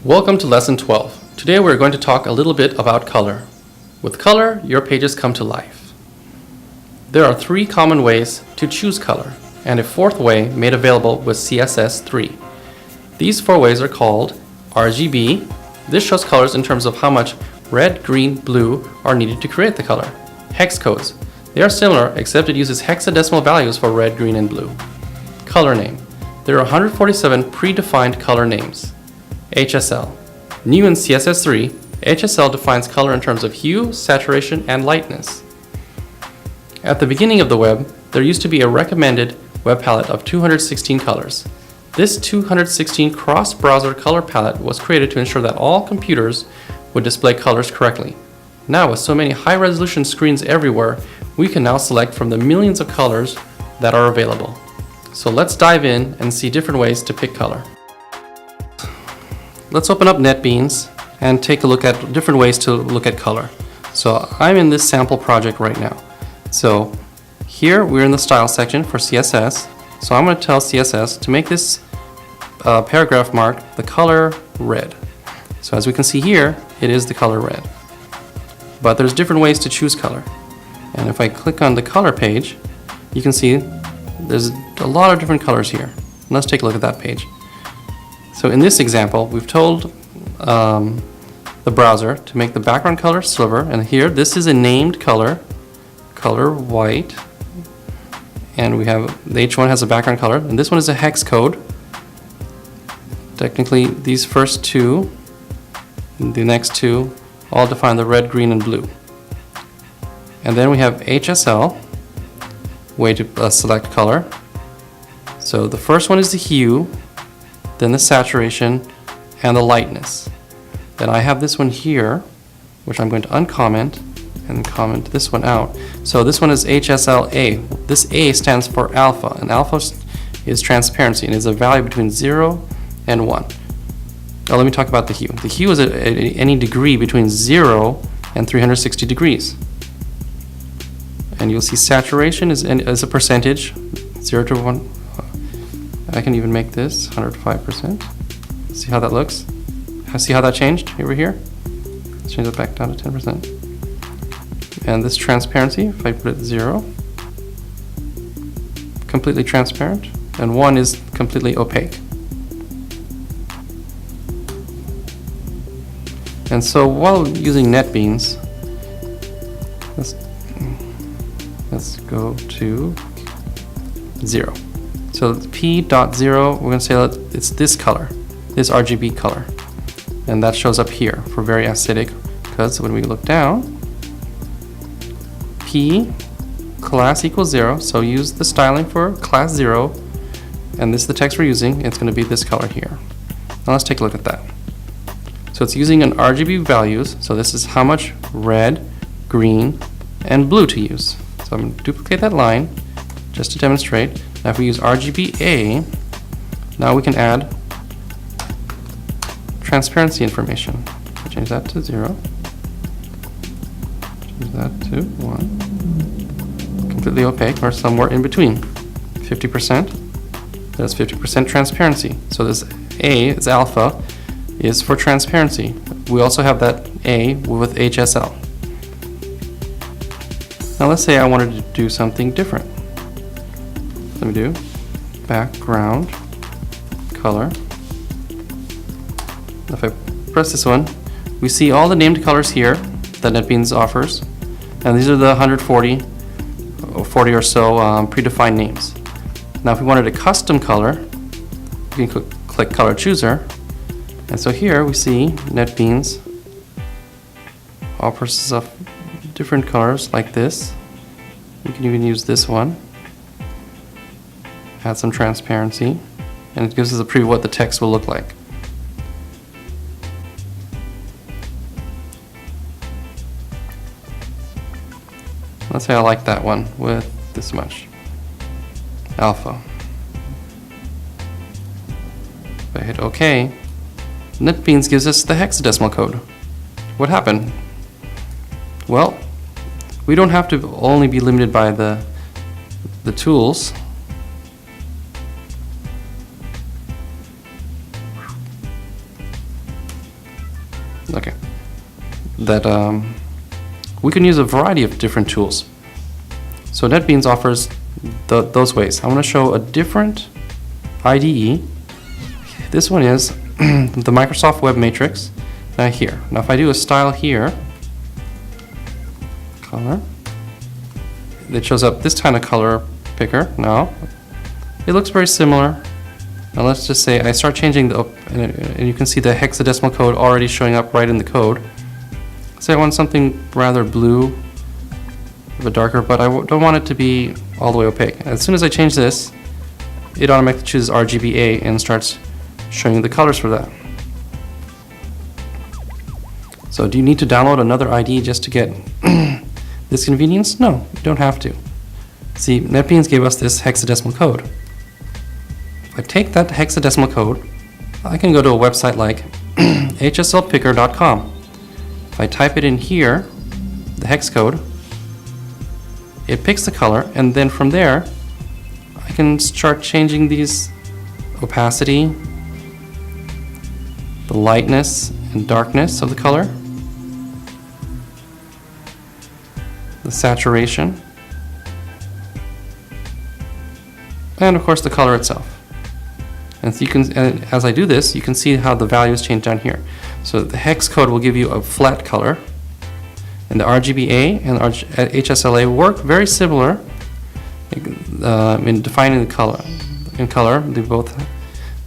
Welcome to Lesson 12. Today we're going to talk a little bit about color. With color, your pages come to life. There are 3 common ways to choose color, and a 4th way made available with CSS 3. These 4 ways are called RGB. This shows colors in terms of how much red, green, blue are needed to create the color. Hex codes. They are similar, except it uses hexadecimal values for red, green, and blue. Color name. There are 147 predefined color names. HSL. New in CSS 3, HSL defines color in terms of hue, saturation, and lightness. At the beginning of the web, there used to be a recommended web palette of 216 colors. This 216 cross-browser color palette was created to ensure that all computers would display colors correctly. Now, with so many high-resolution screens everywhere, we can now select from the millions of colors that are available. So let's dive in and see different ways to pick color. Let's open up NetBeans and take a look at different ways to look at color. So I'm in this sample project right now. So here we're in the style section for CSS. So I'm going to tell CSS to make this paragraph mark the color red. So as we can see here, it is the color red. But there's different ways to choose color. And if I click on the color page, you can see there's a lot of different colors here. Let's take a look at that page. So in this example, we've told the browser to make the background color silver, and here this is a named color, color white, and we have the H1 has a background color, and this one is a hex code. Technically, these first 2, and the next 2, all define the red, green, and blue. And then we have HSL, way to select color. So the first one is the hue, then the saturation, and the lightness. Then I have this one here, which I'm going to uncomment and comment this one out. So this one is HSLA. This A stands for alpha, and alpha is transparency and is a value between 0 and 1. Now let me talk about the hue. The hue is any degree between 0 and 360 degrees. And you'll see saturation is a percentage, 0 to 1. I can even make this 105%. See how that looks? See how that changed over here? Let's change it back down to 10%. And this transparency, if I put it 0, completely transparent, and 1 is completely opaque. And so while using NetBeans, let's go to 0. So P.0, we're going to say that it's this color, this RGB color. And that shows up here for very acidic, because when we look down, P class equals 0, so use the styling for class 0, and this is the text we're using. It's going to be this color here. Now let's take a look at that. So it's using an RGB values, so this is how much red, green, and blue to use. So I'm going to duplicate that line just to demonstrate. Now if we use RGBA, now we can add transparency information. I'll change that to 0. Change that to 1. Completely opaque, or somewhere in between. 50%. That's 50% transparency. So this A is alpha, is for transparency. We also have that A with HSL. Now let's say I wanted to do something different. Let me do background color. If I press this one, we see all the named colors here that NetBeans offers, and these are the 140 or so predefined names. Now if we wanted a custom color, we can click color chooser, and so here we see NetBeans offers us different colors like this. We can even use this one. Add some transparency, and it gives us a preview of what the text will look like. Let's say I like that one with this much alpha. If I hit OK, NetBeans gives us the hexadecimal code. What happened? Well, we don't have to only be limited by the tools. that we can use a variety of different tools. So NetBeans offers those ways. I'm going to show a different IDE. This one is the Microsoft Web Matrix. Now here. Now if I do a style here, color, it shows up this kind of color picker. Now it looks very similar. Now let's just say I start changing the, and you can see the hexadecimal code already showing up right in the code. Say I want something rather blue, a bit darker, but I don't want it to be all the way opaque. As soon as I change this, it automatically chooses RGBA and starts showing the colors for that. So do you need to download another IDE just to get this convenience? No, you don't have to. See, NetBeans gave us this hexadecimal code. If I take that hexadecimal code, I can go to a website like hslpicker.com. If I type it in here, the hex code, it picks the color, and then from there, I can start changing these opacity, the lightness and darkness of the color, the saturation, and of course the color itself. And so you can, as I do this, you can see how the values change down here. So the hex code will give you a flat color, and the RGBA and HSLA work very similar in defining the color. In color, they both,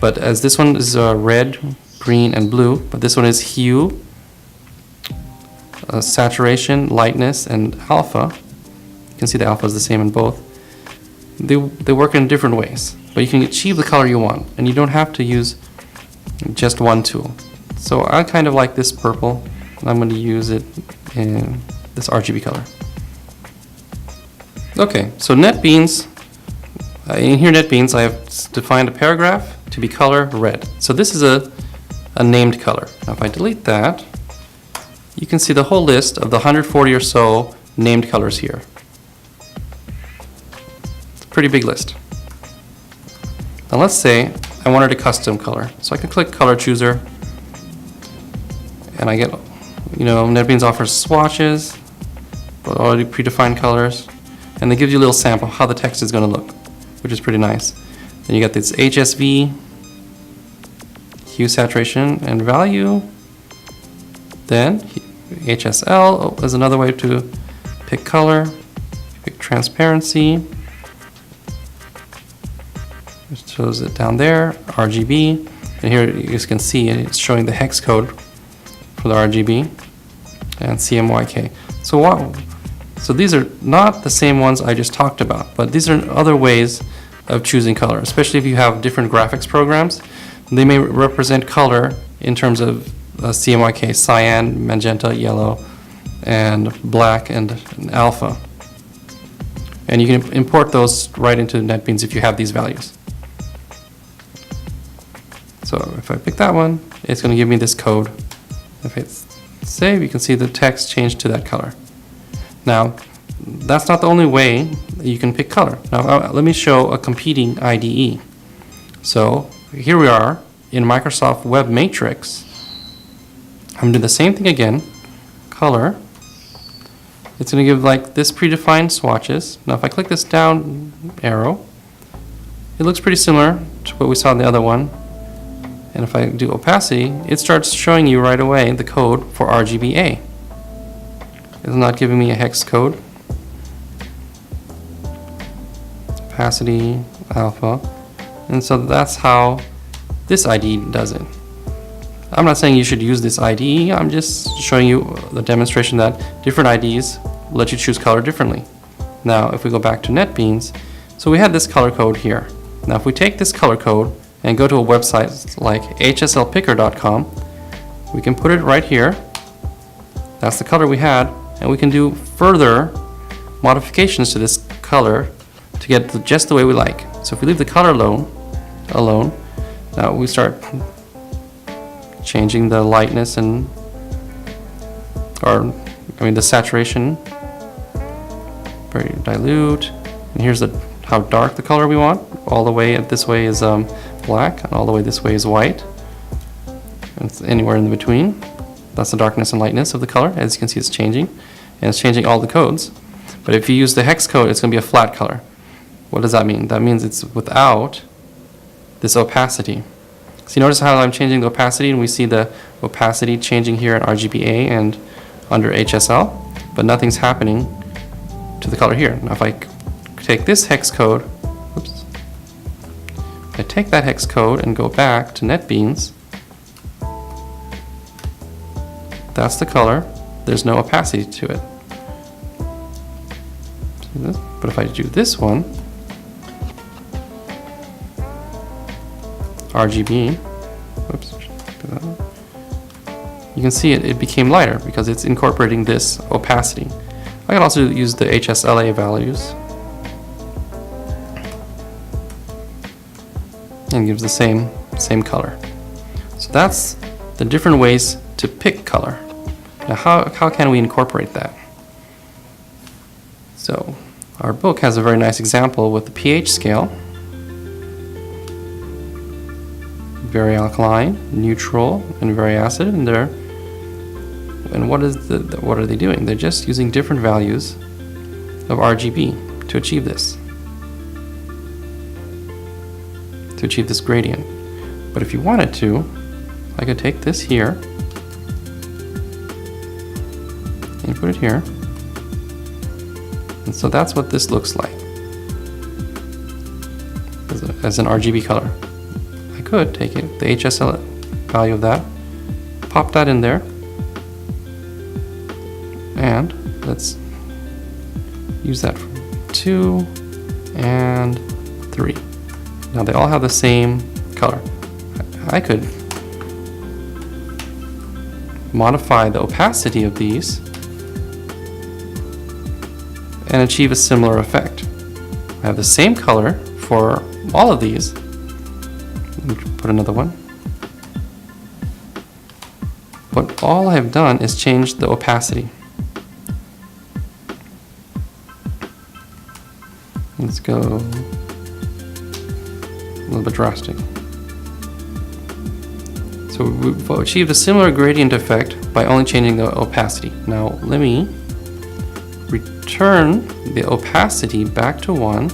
but as this one is red, green, and blue, but this one is hue, saturation, lightness, and alpha. You can see the alpha is the same in both. They work in different ways, but you can achieve the color you want, and you don't have to use just one tool. So I kind of like this purple, and I'm going to use it in this RGB color. Okay, so NetBeans, in here NetBeans, I have defined a paragraph to be color red. So this is a named color. Now if I delete that, you can see the whole list of the 140 or so named colors here. It's a pretty big list. Now let's say I wanted a custom color. So I can click Color Chooser, and I get, NetBeans offers swatches, but already predefined colors, and they give you a little sample how the text is going to look, which is pretty nice. Then you got this HSV, hue, saturation, and value. Then HSL is another way to pick color. Pick transparency. It shows it down there. RGB, and here you can see it's showing the hex code for the RGB and CMYK. So these are not the same ones I just talked about, but these are other ways of choosing color, especially if you have different graphics programs. They may represent color in terms of CMYK, cyan, magenta, yellow, and black, and alpha. And you can import those right into NetBeans if you have these values. So if I pick that one, it's going to give me this code. If it's save, you can see the text changed to that color. Now, that's not the only way you can pick color. Now, let me show a competing IDE. So here we are in Microsoft Web Matrix. I'm going to do the same thing again. Color. It's going to give like this predefined swatches. Now if I click this down arrow, it looks pretty similar to what we saw in the other one. And if I do opacity, it starts showing you right away the code for RGBA. It's not giving me a hex code. Opacity, alpha. And so that's how this IDE does it. I'm not saying you should use this IDE, I'm just showing you the demonstration that different IDEs let you choose color differently. Now if we go back to NetBeans, so we had this color code here. Now if we take this color code and go to a website like hslpicker.com, we can put it right here. That's the color we had, and we can do further modifications to this color to get just the way we like. So if we leave the color alone, now we start changing the lightness and, the saturation, very dilute, and here's how dark the color we want. All the way this way is black, and all the way this way is white. And it's anywhere in between. That's the darkness and lightness of the color. As you can see, it's changing, and it's changing all the codes. But if you use the hex code, it's going to be a flat color. What does that mean? That means it's without this opacity. So you notice how I'm changing the opacity, and we see the opacity changing here in RGBA and under HSL, but nothing's happening to the color here. Now if I take this hex code, oops, I take that hex code and go back to NetBeans, that's the color. There's no opacity to it. But if I do this one, RGB, whoops, you can see it became lighter because it's incorporating this opacity. I can also use the HSLA values and gives the same color. So that's the different ways to pick color. Now how can we incorporate that? So our book has a very nice example with the pH scale. Very alkaline, neutral, and very acid in there. And what are they doing? They're just using different values of RGB to achieve this. To achieve this gradient. But if you wanted to, I could take this here and put it here. And so that's what this looks like as an RGB color. I could take it, the HSL value of that, pop that in there, and let's use that for 2 and 3. Now they all have the same color. I could modify the opacity of these and achieve a similar effect. I have the same color for all of these. Let me put another one. But all I've done is change the opacity. Let's go a little bit drastic. So we've achieved a similar gradient effect by only changing the opacity. Now let me return the opacity back to 1.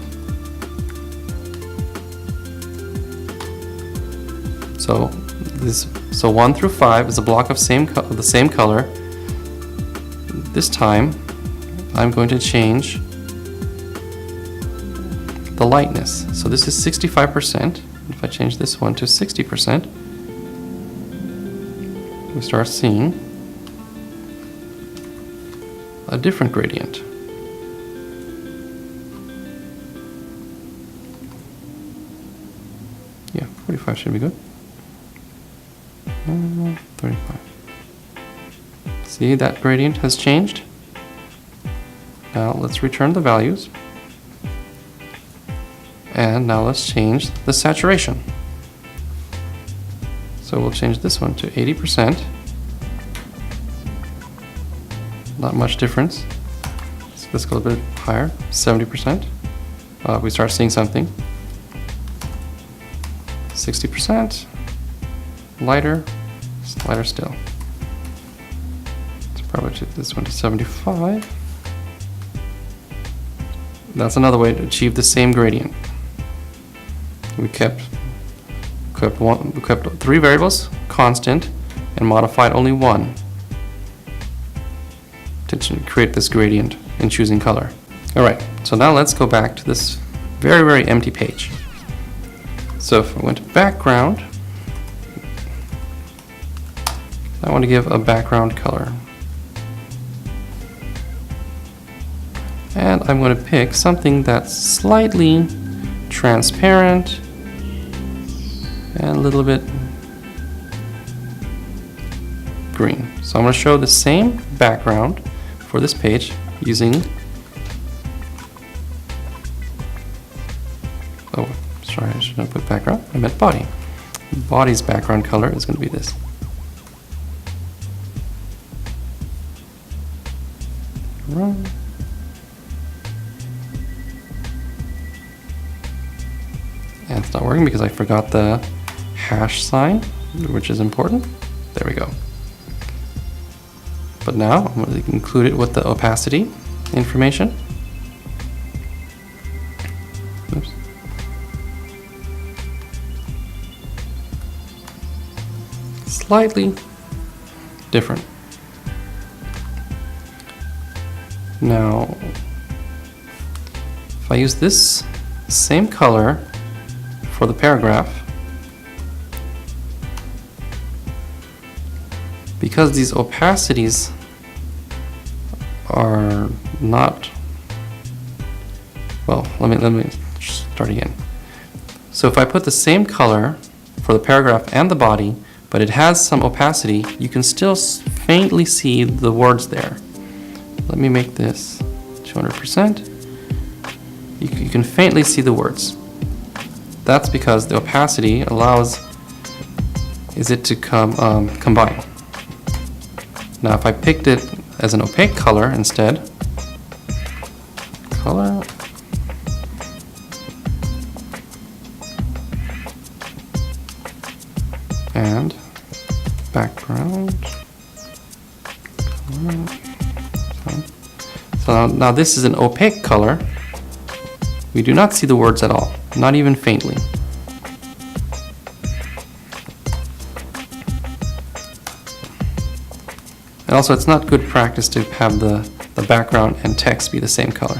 So 1 through 5 is a block of the same color. This time I'm going to change the lightness. So this is 65%. If I change this one to 60%, we start seeing a different gradient. Yeah, 45 should be good. 35. See, that gradient has changed. Now let's return the values. And now let's change the saturation. So we'll change this one to 80%. Not much difference. So let's go a bit higher, 70%. We start seeing something. 60%. Lighter still. Let's probably change this one to 75. That's another way to achieve the same gradient. We kept 3 variables constant and modified only 1 to create this gradient in choosing color. Alright, so now let's go back to this very, very empty page. So if I went to background, I want to give a background color. And I'm going to pick something that's slightly transparent and a little bit green. So I'm going to show the same background for this page using, oh, sorry, I should have put background. I meant body. Body's background color is going to be this. Right. And it's not working because I forgot the hash sign, which is important. There we go. but now I'm going to include it with the opacity information. Oops. Slightly different. Now, if I use this same color for the paragraph, because these opacities are not, well, let me start again. So if I put the same color for the paragraph and the body, but it has some opacity, you can still faintly see the words there. Let me make this 200%. You can faintly see the words. That's because the opacity allows it to combine. Now if I picked it as an opaque color instead, color, and background, color. So now this is an opaque color. We do not see the words at all, not even faintly. And also, it's not good practice to have the background and text be the same color.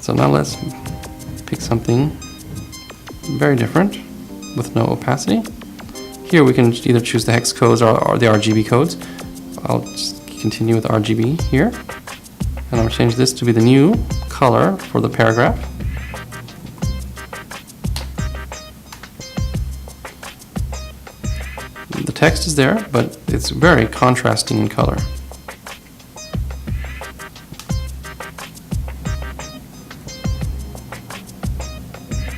So now let's pick something very different with no opacity. Here we can either choose the hex codes or the RGB codes. I'll just continue with RGB here. And I'll change this to be the new color for the paragraph. The text is there, but it's very contrasting in color.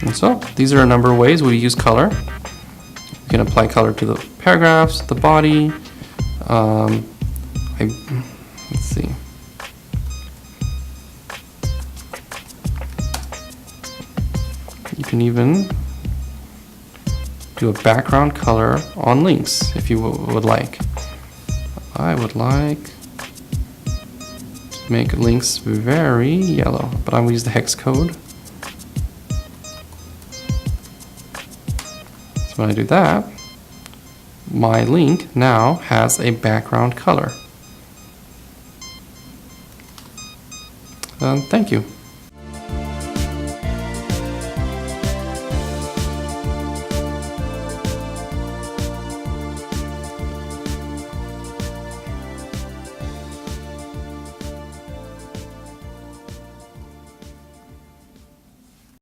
And so, these are a number of ways we use color. You can apply color to the paragraphs, the body. Let's see. You can even do a background color on links if you would like. I would like to make links very yellow, but I'm going to use the hex code. So when I do that, my link now has a background color. Thank you.